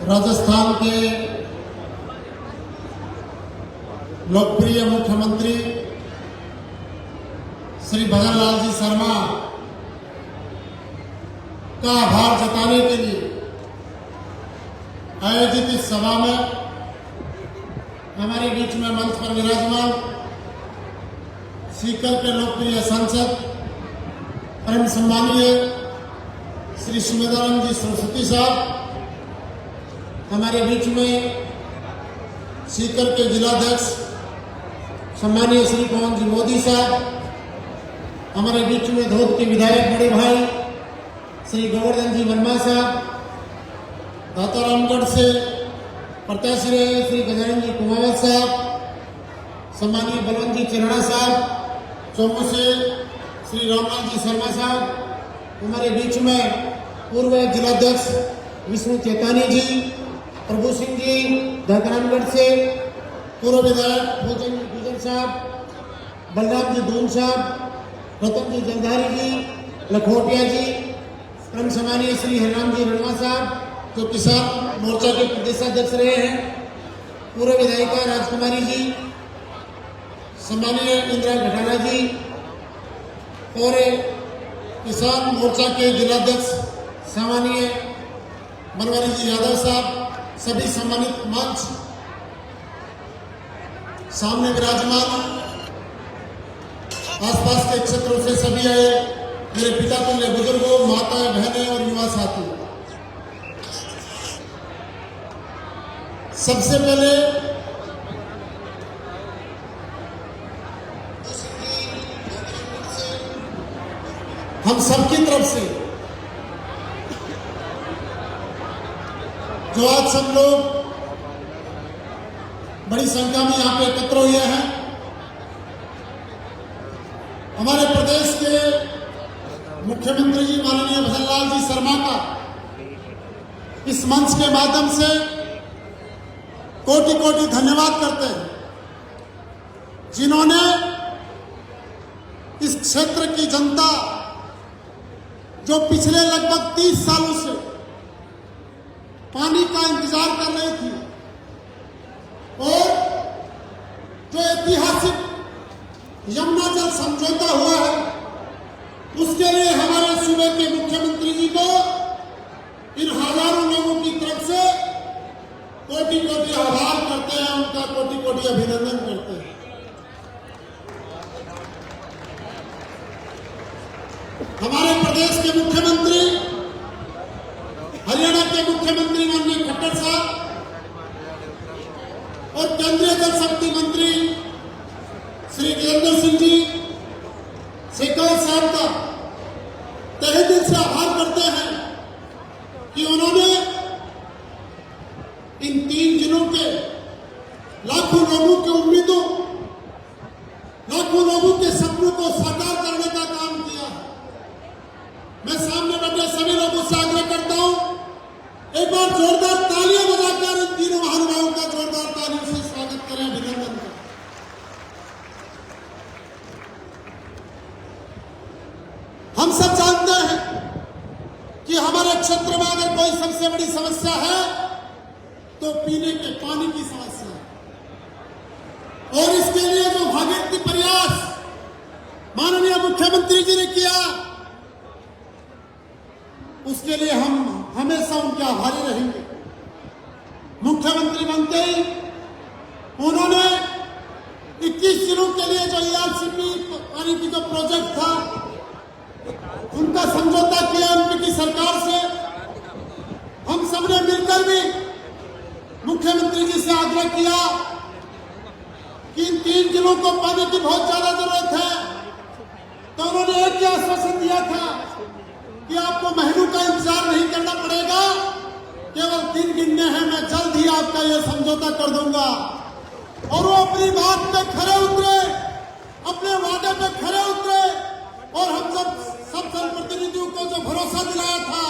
राजस्थान के लोकप्रिय मुख्यमंत्री श्री भजन लाल जी शर्मा का आभार जताने के लिए आयोजित इस सभा में हमारे बीच में मंच पर विराजमान सीकर के लोकप्रिय सांसद परम सम्मानीय श्री सुमेधानंद जी सरस्वती साहब, हमारे बीच में सीकर के जिलाध्यक्ष सम्मानीय श्री पवन जी मोदी साहब, हमारे बीच में धोद के विधायक बड़े भाई श्री गोवर्धन जी वर्मा साहब, दातारामगढ़ से प्रत्याशी रहे श्री गजानन जी कुमावत साहब, सम्मानीय बलवंत जी चिराना साहब, चौमू से श्री रामलाल जी शर्मा साहब, हमारे बीच में पूर्व जिलाध्यक्ष विष्णु चेतानी जी, प्रभु सिंह जी दातारामगढ़ से, पूर्व विधायक भोजन जी गुजर साहब, बलराम जी दून साहब, रतन जी जलधारी जी, लखोटिया जी, क्रम सम्मानीय श्री हरिराम जी रणवा साहब जो किसान मोर्चा के प्रदेशाध्यक्ष रहे हैं, पूर्व विधायिका राजकुमारी जी, सम्मानीय इंदिरा घटाना जी और किसान मोर्चा के जिलाध्यक्ष सम्मानीय बनवारी जी यादव साहब, सभी सम्मानित मंच सामने विराजमान, आसपास के क्षेत्रों से सभी आए मेरे पिता तुल्य बुजुर्गों, माताएं, बहनें और युवा साथी, सबसे पहले हम सबकी तरफ से जो आज सब लोग बड़ी संख्या में यहाँ पे एकत्र हुए हैं, हमारे प्रदेश के मुख्यमंत्री जी माननीय भजन लाल जी शर्मा का इस मंच के माध्यम से कोटि कोटि धन्यवाद करते हैं, जिन्होंने इस क्षेत्र की जनता जो पिछले लगभग 30 सालों से पानी का इंतजार कर रही थी और जो ऐतिहासिक यमुना जल समझौता हुआ है, उसके लिए हमारे सूबे के मुख्यमंत्री जी को इन हजारों लोगों की तरफ से कोटि कोटि आभार करते हैं, उनका कोटि कोटि अभिनंदन करते हैं। हमारे प्रदेश के मुख्यमंत्री, हरियाणा के मुख्यमंत्री माननीय खट्टर साहब और केंद्रीय जल शक्ति मंत्री श्री गजेंद्र सिंह जी शेखावत साहब का तहे दिल से आभार करते हैं कि उन्होंने इन 3 जिलों के लाखों लोगों की उम्मीदों, लाखों लोगों के सपनों को साकार करने का काम किया। मैं सामने बैठे सभी लोगों से आग्रह करता हूं, एक बार जोरदार तालियां बजाकर इन तीनों महानुभावों का जोरदार तालियों से स्वागत करें, अभिनंदन करें। हम सब जानते हैं कि हमारे क्षेत्र में अगर कोई सबसे बड़ी समस्या है तो पीने के पानी की समस्या है, और इसके लिए जो भागीरथी प्रयास माननीय मुख्यमंत्री जी ने किया, उसके लिए हम हमेशा उनके आभारी रहेंगे। मुख्यमंत्री बनते ही उन्होंने 21 जिलों के लिए जो ERCP पानी की जो प्रोजेक्ट था, उनका समझौता किया एमपी की सरकार से। हम सबने मिलकर भी मुख्यमंत्री जी से आग्रह किया कि इन 3 जिलों को पानी की बहुत ज्यादा जरूरत है, तो उन्होंने एक ही आश्वासन दिया था कि आपको महीनों का इंतजार नहीं करना पड़ेगा, केवल 3 गिनने हैं, मैं जल्द ही आपका यह समझौता कर दूंगा। और वो अपनी बात पे खरे उतरे, अपने वादे पे खरे उतरे, और हम सब जनप्रतिनिधियों को जो भरोसा दिलाया था,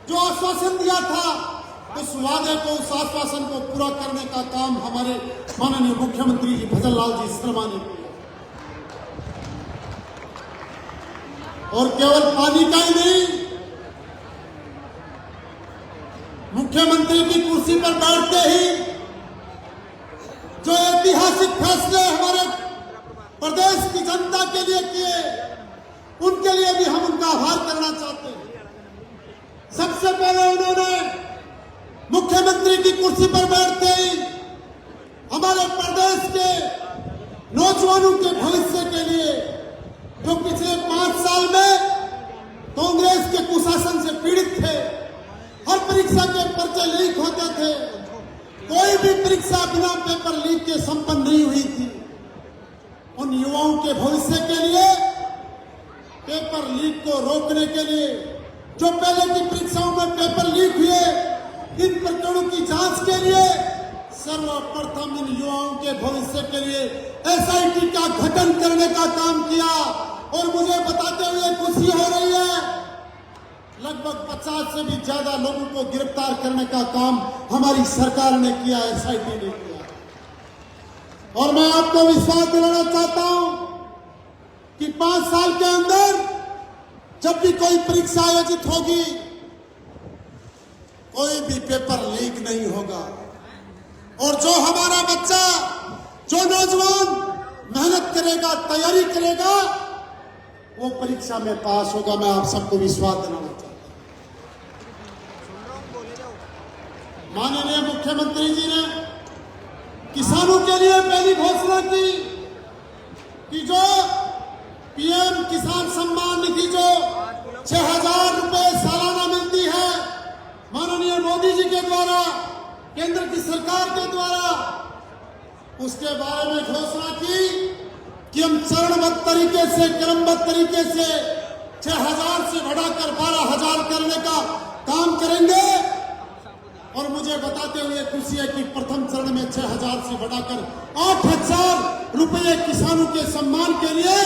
जो आश्वासन दिया था, उस वादे को, उस आश्वासन को पूरा करने का काम हमारे माननीय मुख्यमंत्री जी भजन लाल जी शर्मा ने किया। और केवल पानी का ही नहीं, मुख्य मुख्यमंत्री की कुर्सी पर बैठते ही जो ऐतिहासिक फैसले हमारे प्रदेश की जनता के लिए किए, उनके लिए भी हम उनका आभार करना चाहते हैं। सबसे पहले उन्होंने मुख्यमंत्री की कुर्सी पर बैठते ही हमारे प्रदेश के नौजवानों के भविष्य के लिए, जो पिछले 5 साल में कांग्रेस के कुशासन से पीड़ित थे, हर परीक्षा के पर्चे लीक होते थे, कोई भी परीक्षा बिना पेपर लीक के संपन्न नहीं हुई थी। उन युवाओं के भविष्य के लिए, पेपर लीक को रोकने के लिए, जो पहले की परीक्षाओं में पेपर लीक हुए, इन प्रकरणों की जांच के लिए सर्वप्रथम इन युवाओं के भविष्य के लिए एसआईटी का गठन करने का काम किया। और मुझे बताते हुए खुशी हो रही है, लगभग 50 से भी ज्यादा लोगों को गिरफ्तार करने का काम हमारी सरकार ने किया, एसआईटी ने किया। और मैं आपको विश्वास दिलाना चाहता हूं कि 5 साल के अंदर जब भी कोई परीक्षा आयोजित होगी, कोई भी पेपर लीक नहीं होगा। और जो हमारा बच्चा, जो नौजवान मेहनत करेगा, तैयारी करेगा, वो परीक्षा में पास होगा। मैं आप सबको विश्वास दिलाना चाहता हूं। माननीय मुख्यमंत्री जी ने किसानों के लिए पहली घोषणा की कि जो पीएम किसान सम्मान निधि जो 6,000 रुपए सालाना मिलती है, माननीय मोदी जी के द्वारा, केंद्र की सरकार के द्वारा, उसके बारे में घोषणा की कि हम चरणबद्ध तरीके से, क्रमबद्ध तरीके से 6,000 से बढ़ाकर 12,000 करने का काम करेंगे। और मुझे बताते हुए खुशी है कि प्रथम चरण में 6,000 से बढ़ाकर 8,000 रुपये किसानों के सम्मान के लिए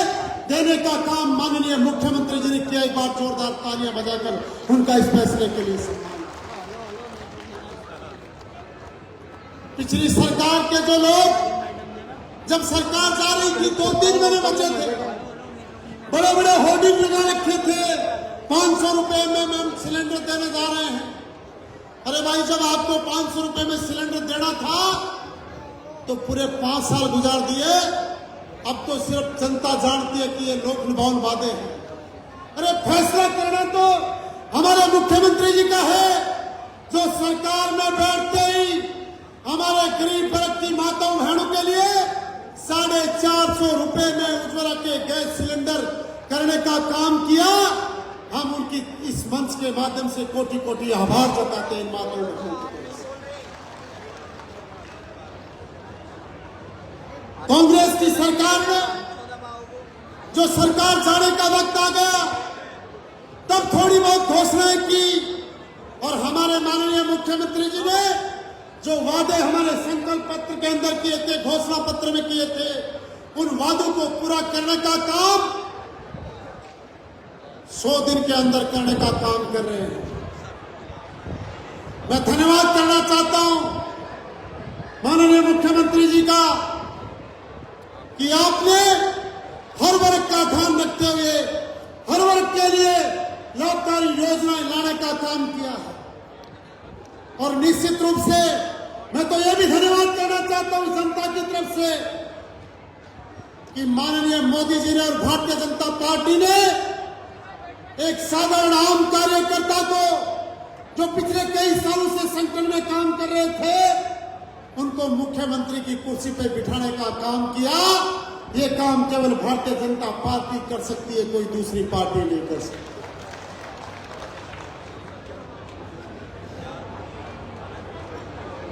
देने का काम माननीय मुख्यमंत्री जी ने किया। एक बार जोरदार तालियां बजाकर उनका इस फैसले के लिए सम्मान। पिछली सरकार के जो लोग, जब सरकार जा रही थी, 2-3 महीने बचे थे, बड़े बड़े होर्डिंग लगा रखे थे, 500 रुपए में हम सिलेंडर देने जा रहे हैं। अरे भाई, जब आपको 500 रुपए में सिलेंडर देना था तो पूरे 5 साल गुजार दिए। अब तो सिर्फ जनता जानती है कि ये लोक लुभावन वादे हैं। अरे फैसला करना तो हमारे मुख्यमंत्री जी का है, जो सरकार में बैठते ही हमारे गरीब वर्ग की माताओं बहनों के लिए 450 रुपए में उज्ज्वला के गैस सिलेंडर करने का काम किया। हम उनकी इस मंच के माध्यम से कोटि कोटि आभार जताते हैं इन माताओं बहनों के। कांग्रेस की सरकार में जो सरकार जाने का वक्त आ गया, तब थोड़ी बहुत घोषणाएं की, और हमारे माननीय मुख्यमंत्री जी ने जो वादे हमारे संकल्प पत्र के अंदर किए थे, घोषणा पत्र में किए थे, उन वादों को पूरा करने का काम 100 दिन के अंदर करने का काम कर रहे हैं। मैं धन्यवाद करना चाहता हूं माननीय मुख्यमंत्री जी का कि आपने हर वर्ग का ध्यान रखते हुए हर वर्ग के लिए लाभकारी योजनाएं लाने का काम किया है। और निश्चित रूप से मैं तो यह भी धन्यवाद करना चाहता हूं जनता की तरफ से कि माननीय मोदी जी ने और भारतीय जनता पार्टी ने एक साधारण आम कार्यकर्ता को, जो पिछले कई सालों से संकट में काम कर रहे थे, उनको मुख्यमंत्री की कुर्सी पर बिठाने का काम किया। ये काम केवल भारतीय जनता पार्टी कर सकती है, कोई दूसरी पार्टी नहीं कर सकती।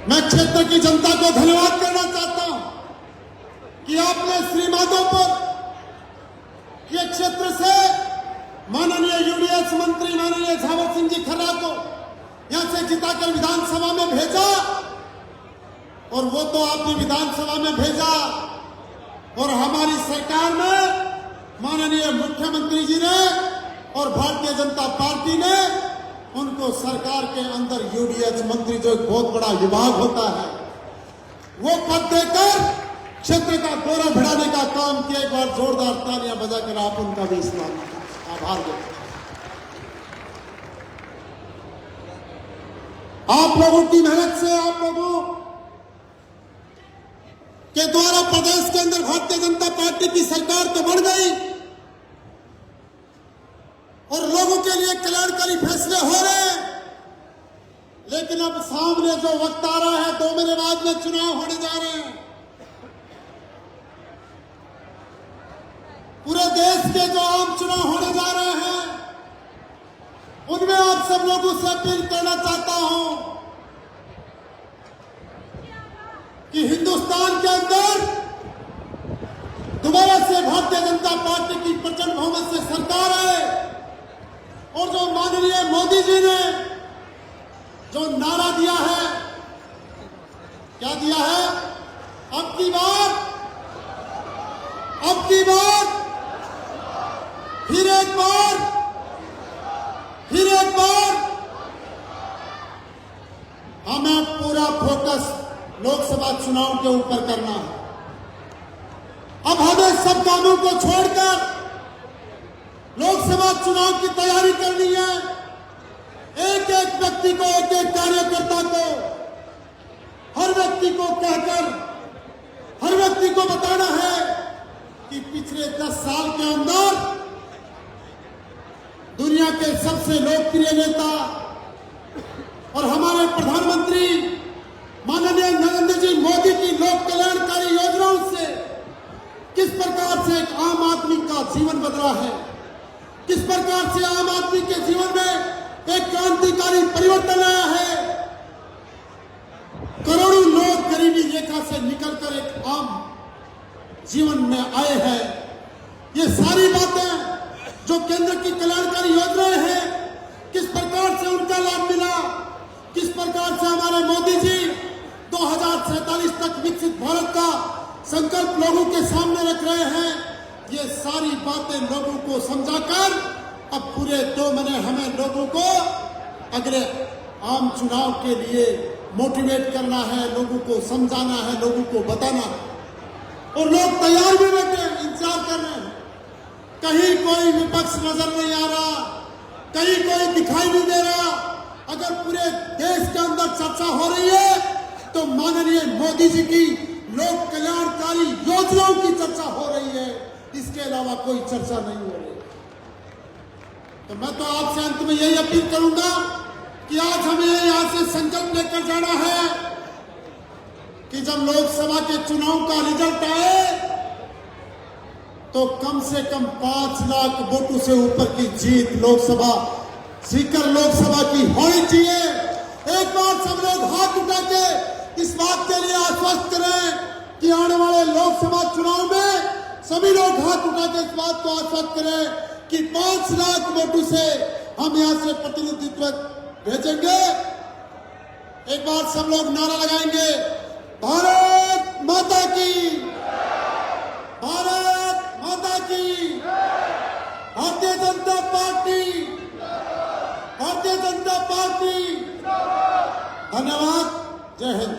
मैं क्षेत्र की जनता को धन्यवाद करना चाहता हूं कि आपने श्री माधोपुर के क्षेत्र से माननीय यूडीएच मंत्री माननीय झावर सिंह जी खर्रा को यहां से जिताकर विधानसभा में भेजा। और वो तो आपने विधानसभा में भेजा, और हमारी सरकार ने, माननीय मुख्यमंत्री जी ने और भारतीय जनता पार्टी ने उनको सरकार के अंदर यूडीएच मंत्री, जो एक बहुत बड़ा विभाग होता है, वो पद देकर क्षेत्र का गौरव बढ़ाने का काम किया। एक बार जोरदार तालियां बजाकर आप उनका भी आभार व्यक्त। आप लोगों की मेहनत से, आप लोगों के द्वारा प्रदेश के अंदर भारतीय जनता पार्टी की सरकार तो बढ़ गई और लोगों के लिए कल्याणकारी फैसले हो रहे हैं, लेकिन अब सामने जो वक्त आ रहा है, 2 महीने बाद में चुनाव होने जा रहे हैं। पूरे देश के जो आम चुनाव होने जा रहे हैं, उनमें आप सब लोगों से अपील करना चाहता हूं कि हिंदुस्तान के अंदर दोबारा से भारतीय जनता पार्टी की प्रचंड बहुमत से सरकार है और जो माननीय मोदी जी ने जो नारा दिया है, क्या दिया है? अब की बार, फिर एक बार हमें पूरा फोकस लोकसभा चुनाव के ऊपर करना है। अब हमें सब कामों को छोड़कर लोकसभा चुनाव की तैयारी करनी है। एक एक व्यक्ति को, एक एक कार्यकर्ता को, हर व्यक्ति को कहकर, हर व्यक्ति को बताना है कि पिछले 10 साल के अंदर दुनिया के सबसे लोकप्रिय नेता और हमारे प्रधानमंत्री माननीय नरेंद्र जी मोदी की लोक कल्याणकारी योजनाओं से किस प्रकार से एक आम आदमी का जीवन बदला है, किस प्रकार से आम आदमी के जीवन में एक क्रांतिकारी परिवर्तन आया है। करोड़ों लोग गरीबी रेखा से निकलकर एक आम जीवन में आए हैं। ये सारी बातें जो केंद्र की कल्याणकारी योजनाएं हैं, किस प्रकार से उनका लाभ मिला, किस प्रकार से हमारे मोदी जी 2047 तक विकसित भारत का संकल्प लोगों के सामने रख रहे हैं, ये सारी बातें लोगों को समझाकर अब पूरे 2 महीने हमें लोगों को अगले आम चुनाव के लिए मोटिवेट करना है, लोगों को समझाना है, लोगों को बताना है। और लोग तैयार भी बैठे, इंतजार कर रहे हैं। कहीं कोई विपक्ष नजर नहीं आ रहा, कहीं कोई दिखाई नहीं दे रहा। अगर पूरे देश के अंदर चर्चा हो रही है तो माननीय मोदी जी की लोक कल्याणकारी योजनाओं की चर्चा हो रही है, इसके अलावा कोई चर्चा नहीं हो रही। तो मैं तो आपसे अंत में यही अपील करूंगा कि आज हमें यहां से संकल्प लेकर जाना है कि जब लोकसभा के चुनाव का रिजल्ट आए तो कम से कम 5 लाख वोटों से ऊपर की जीत लोकसभा स्पीकर लोकसभा की होनी चाहिए। एक बार सब लोग हाथ उठा के इस बात के लिए आश्वस्त करें कि आने वाले लोकसभा चुनाव में सभी लोग हाथ उठा के इस बात को आश्वस्त करें कि 5 लाख वोटों से हम यहां से प्रतिनिधित्व भेजेंगे। एक बार सब लोग नारा लगाएंगे, भारत माता की, भारत माता की, भारतीय जनता पार्टी, भारतीय जनता पार्टी। धन्यवाद। जय हिंद।